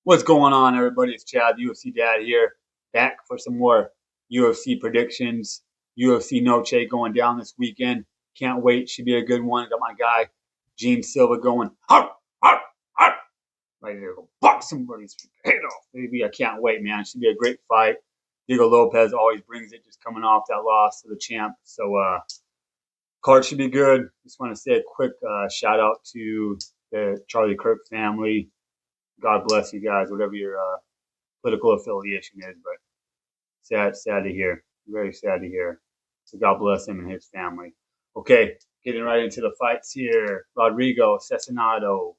What's going on, everybody? It's Chad, the UFC Dad here, back for some more UFC predictions. UFC Noche going down this weekend. Can't wait. Should be a good one. Got my guy, Gene Silva, going, har, har, har, ready to go box somebody's head off, baby. I can't wait, man. Should be a great fight. Diego Lopez always brings it, just coming off that loss to the champ. So, card should be good. Just want to say a quick shout out to the Charlie Kirk family. God bless you guys, whatever your political affiliation is. But sad to hear. Very sad to hear. So God bless him and his family. Okay, getting right into the fights here. Rodrigo Cessanado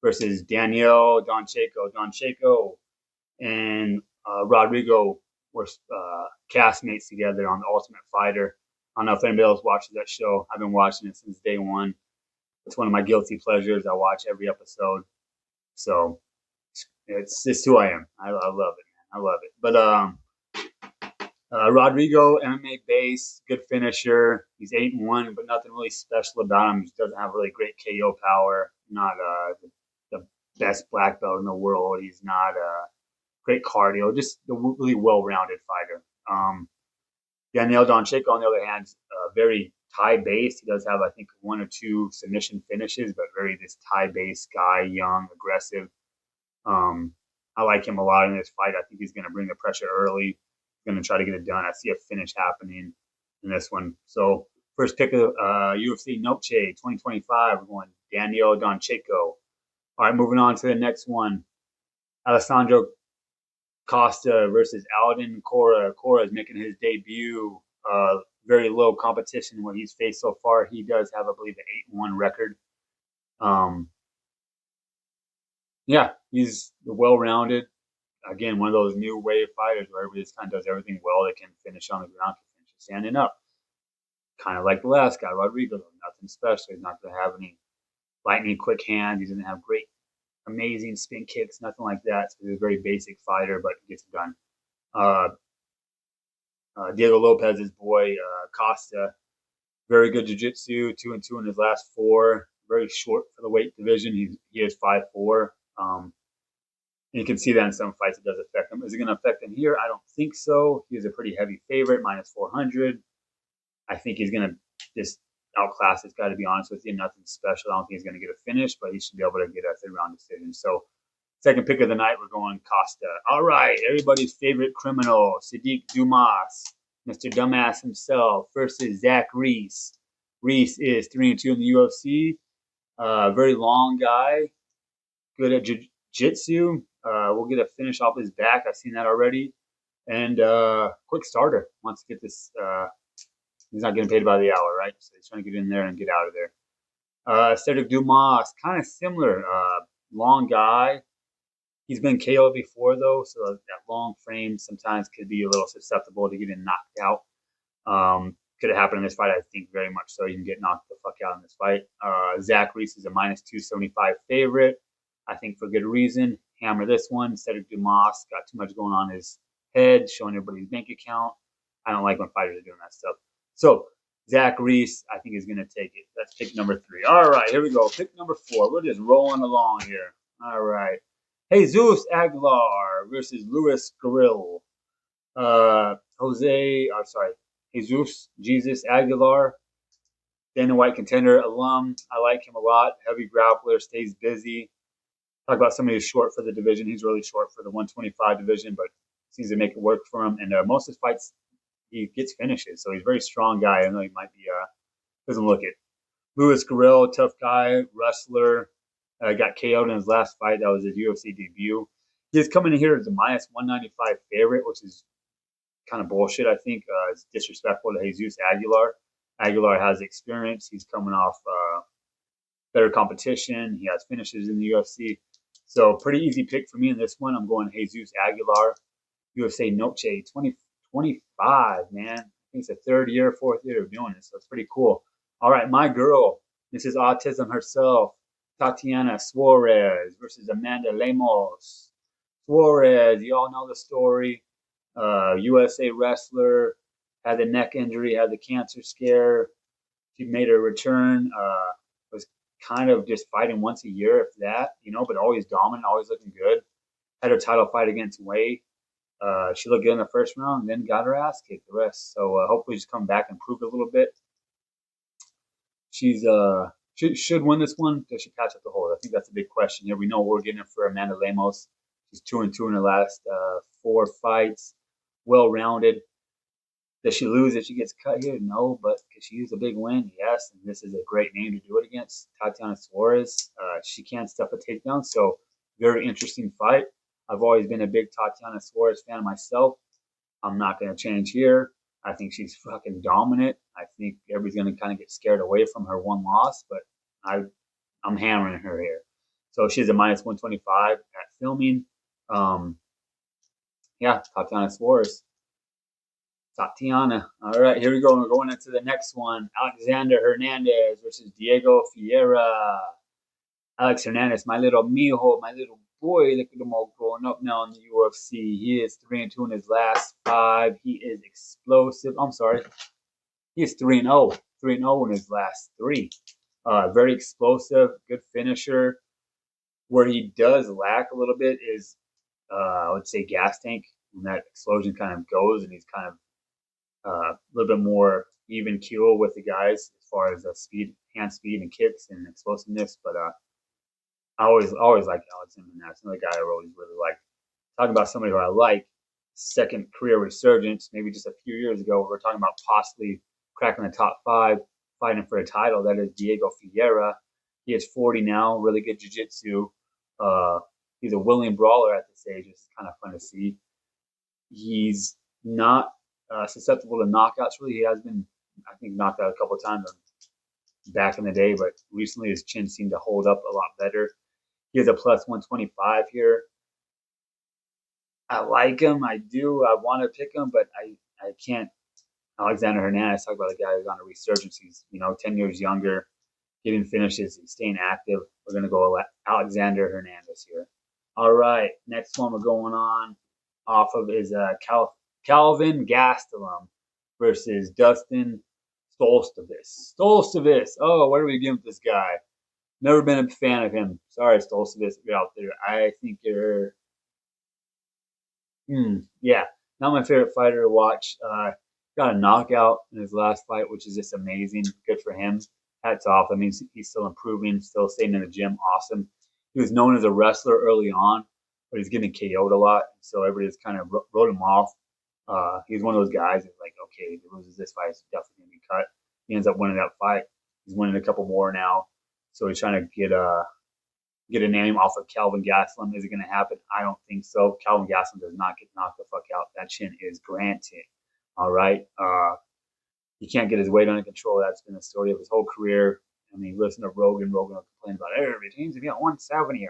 versus Daniel Doncheco. Doncheco and Rodrigo were castmates together on The Ultimate Fighter. I don't know if anybody else watches that show. I've been watching it since day one. It's one of my guilty pleasures. I watch every episode. So it's just who I am. I love it, man. I love it. But Rodrigo, MMA base, good finisher. He's 8-1, but nothing really special about him. He doesn't have really great KO power. Not the best black belt in the world. He's not great cardio. Just a really well-rounded fighter. Daniel Doncheco, on the other hand, very Thai-based. He does have, I think, one or two submission finishes, but very this Thai-based guy, young, aggressive. I like him a lot in this fight. I think he's going to bring the pressure early. He's going to try to get it done. I see a finish happening in this one. So first pick of UFC Noche 2025. We're going Daniel Doncheco. All right, moving on to the next one. Alessandro Costa versus Alden Cora. Cora is making his debut. Very low competition what he's faced so far. He does have, I believe, an 8-1 record. Um, yeah, he's well-rounded. Again, one of those new wave fighters where everybody just kind of does everything well. They can finish on the ground, can finish standing up. Kind of like the last guy, Rodrigo. Nothing special. He's not going to have any lightning quick hands. He doesn't have great, amazing spin kicks, nothing like that. So he's a very basic fighter, but gets it done. Uh, Diego Lopez's boy, Costa, very good jiu-jitsu, 2-2 in his last four. Very short for the weight division. He is 5'4". And you can see that in some fights it does affect him. Is it going to affect him here? I don't think so. He's a pretty heavy favorite, minus 400. I think he's going to just outclass this guy, to be honest with you. Nothing special. I don't think he's going to get a finish, but he should be able to get a third-round decision. So second pick of the night, we're going Costa. All right, everybody's favorite criminal, Sadiq Dumas, Mr. Dumbass himself, versus Zach Reese. Reese is 3-2 in the UFC. Very long guy, good at jiu-jitsu. We'll get a finish off his back. I've seen that already. And quick starter. Wants to get this. He's not getting paid by the hour, right? So he's trying to get in there and get out of there. Cedric Dumas, kind of similar. Long guy. He's been KO'd before, though, so that long frame sometimes could be a little susceptible to getting knocked out. Could have happened in this fight, I think, very much so. You can get knocked the fuck out in this fight. Zach Reese is a minus 275 favorite. I think for good reason. Hammer this one. Cedric Dumas got too much going on his head, showing everybody's bank account. I don't like when fighters are doing that stuff. So Zach Reese, I think, is going to take it. That's pick number 3. All right, here we go. Pick number 4. We're just rolling along here. All right. Jesus Aguilar versus Luis Guerrero. Jesus Aguilar, Dana White contender alum. I like him a lot. Heavy grappler, stays busy. Talk about somebody who's short for the division. He's really short for the 125 division, but seems to make it work for him. And most of his fights, he gets finishes. So he's a very strong guy. I know he might be, doesn't look it. Luis Guerrero, tough guy, wrestler. Got KO'd in his last fight. That was his UFC debut. He's coming in here as a minus 195 favorite, which is kind of bullshit, I think. It's disrespectful to Jesus Aguilar. Aguilar has experience. He's coming off better competition. He has finishes in the UFC. So pretty easy pick for me in this one. I'm going Jesus Aguilar, USA Noche 2025, man. I think it's the fourth year of doing this. So it's pretty cool. All right, my girl, Mrs. Autism herself, Tatiana Suarez versus Amanda Lemos. Suarez, you all know the story. USA wrestler, had the neck injury, had the cancer scare. She made her return. Was kind of just fighting once a year, if that, but always dominant, always looking good. had her title fight against Wei. She looked good in the first round, and then got her ass kicked the rest. So hopefully she's come back and improved a little bit. She's should win this one. Does she catch up the hold? I think that's a big question here. We know we're getting her for Amanda Lemos. She's 2-2 in her last 4 fights. Well rounded. Does she lose if she gets cut here? No, but could she use a big win? Yes, and this is a great name to do it against. Tatiana Suarez. She can stuff a takedown, so very interesting fight. I've always been a big Tatiana Suarez fan myself. I'm not going to change here. I think she's fucking dominant. I think everybody's going to kind of get scared away from her one loss, but I'm hammering her here. So she's a minus 125 at filming. Um, yeah, Tatiana Suarez. Tatiana. All right, here we go. We're going into the next one. Alexander Hernandez versus Diego Fiera. Alex Hernandez, my little mijo, my little boy. Look at him all growing up now in the UFC. He is 3-2 in his last 5. He is explosive. I'm sorry. He is 3-0. 3-0 in his last 3. Very explosive, good finisher. Where he does lack a little bit is, I would say, gas tank. When that explosion kind of goes and he's kind of a little bit more even keel with the guys as far as speed, hand speed, and kicks and explosiveness. But I always liked Alexander Hernandez. Another guy I always really liked. Talking about somebody who I like, second career resurgence, maybe just a few years ago, we were talking about possibly cracking the top 5, fighting for a title. That is Diego Fiera. He is 40 now, really good jiu-jitsu. He's a willing brawler at this age. It's kind of fun to see. He's not susceptible to knockouts, really. He has been, I think, knocked out a couple of times back in the day, but recently his chin seemed to hold up a lot better. He has a plus 125 here. I like him. I do. I want to pick him, but I can't. Alexander Hernandez, talk about a guy who's on a resurgence. He's 10 years younger, getting finishes, he's staying active. We're going to go Alexander Hernandez here. All right, next one we're going on off of is Calvin Gastelum versus Dustin Stoltzfus. Stoltzfus. Oh, what are we doing with this guy? Never been a fan of him. Sorry, Stoltzfus, if you're out there. I think you're yeah, not my favorite fighter to watch. Got a knockout in his last fight, which is just amazing. Good for him. Hats off. I mean, he's still improving, still staying in the gym. Awesome. He was known as a wrestler early on, but he's getting KO'd a lot, so everybody just kind of wrote him off. He's one of those guys that's like, okay, if he loses this fight, he's definitely gonna be cut. He ends up winning that fight. He's winning a couple more now, so he's trying to get a name off of Calvin Gastelum. Is it going to happen? I don't think so. Calvin Gastelum does not get knocked the fuck out. That chin is granted. All right. He can't get his weight under control. That's been the story of his whole career. I mean, listen to Rogan. Rogan will complain about every team's at 170.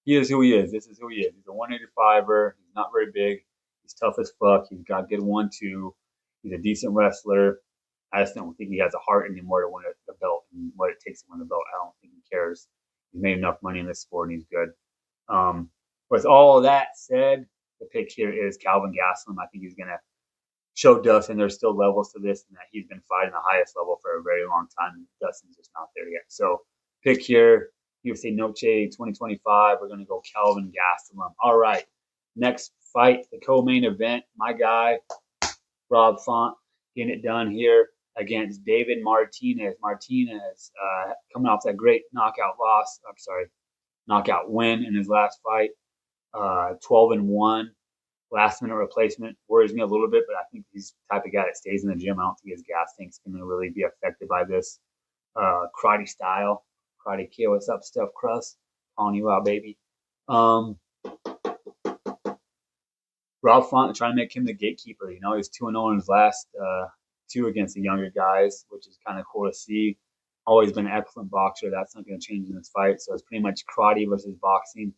He is who he is. This is who he is. He's a 185er. He's not very big. He's tough as fuck. He's got good 1-2. He's a decent wrestler. I just don't think he has a heart anymore to win the belt and what it takes to win the belt. I don't think he cares. He's made enough money in this sport and he's good. With all that said, the pick here is Calvin Gastelum. I think he's going to show Dustin there's still levels to this and that he's been fighting the highest level for a very long time. Dustin's just not there yet. So pick here, UFC Noche 2025. We're going to go Calvin Gastelum. All right. Next fight, the co-main event. My guy, Rob Font, getting it done here against David Martinez. Martinez coming off that great knockout win in his last fight. 12-1. Last minute replacement worries me a little bit, but I think he's the type of guy that stays in the gym. I don't think his gas tank's going to really be affected by this. Karate style. Karate Kid, what's up, Steph Crust? Calling you out, baby. Rob Font trying to make him the gatekeeper. He's 2-0 in his last 2 against the younger guys, which is kind of cool to see. Always been an excellent boxer. That's not going to change in this fight. So it's pretty much karate versus boxing.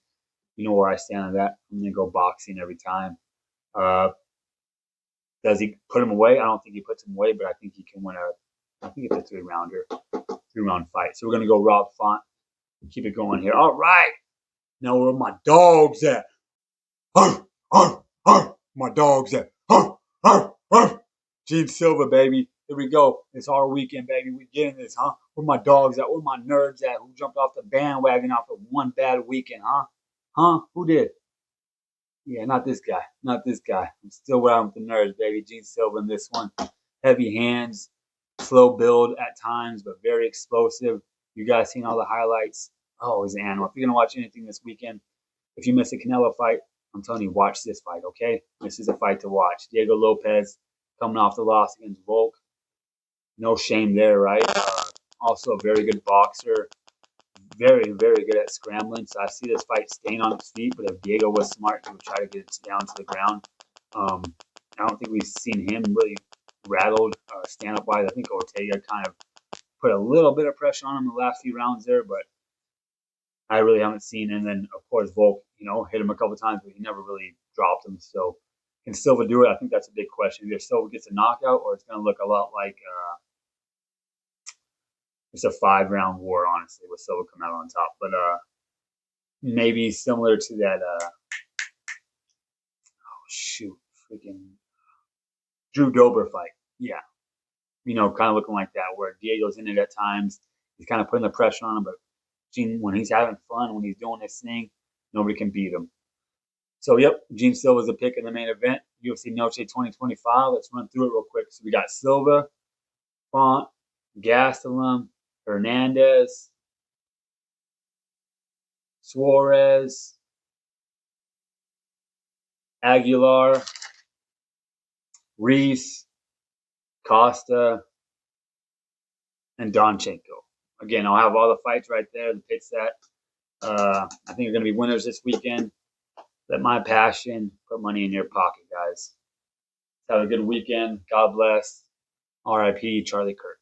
You know where I stand on that. I'm going to go boxing every time. Does he put him away? I don't think he puts him away, but I think he can win I think it's a 3-round fight. So we're going to go Rob Font. Keep it going here. All right. Now where my dogs at? My dogs at? Gene Silva, baby. Here we go. It's our weekend, baby. We getting this, huh? Where my dogs at? Where my nerds at? Who jumped off the bandwagon off of one bad weekend, huh? Who did? Yeah, not this guy. Not this guy. I'm still around with the nerds, baby. Gene Silva in this one. Heavy hands, slow build at times, but very explosive. You guys seen all the highlights? Oh, he's an animal. If you're gonna watch anything this weekend, if you miss a Canelo fight, I'm telling you, watch this fight, okay? This is a fight to watch. Diego Lopez coming off the loss against Volk. No shame there, right? Also a very good boxer. Very, very good at scrambling. So I see this fight staying on its feet, but if Diego was smart, he would try to get it down to the ground. Um, I don't think we've seen him really rattled stand up wise. I think Ortega kind of put a little bit of pressure on him in the last few rounds there, but I really haven't seen. And then, of course, Volk, hit him a couple times, but he never really dropped him. So can Silva do it? I think that's a big question. Either Silva gets a knockout or it's going to look a lot like it's a 5 round war, honestly, with Silva coming out on top. But maybe similar to that. Shoot, freaking Drew Dober fight. Yeah, kind of looking like that, where Diego's in it at times. He's kind of putting the pressure on him, but Gene, when he's having fun, when he's doing this thing, nobody can beat him. So, yep, Gene Silva's a pick in the main event, UFC Noche 2025. Let's run through it real quick. So we got Silva, Font, Gastelum, Hernandez, Suarez, Aguilar, Reese, Costa, and Donchenko. Again, I'll have all the fights right there, the pit set. I think are going to be winners this weekend. Let my passion put money in your pocket, guys. Have a good weekend. God bless. R.I.P. Charlie Kirk.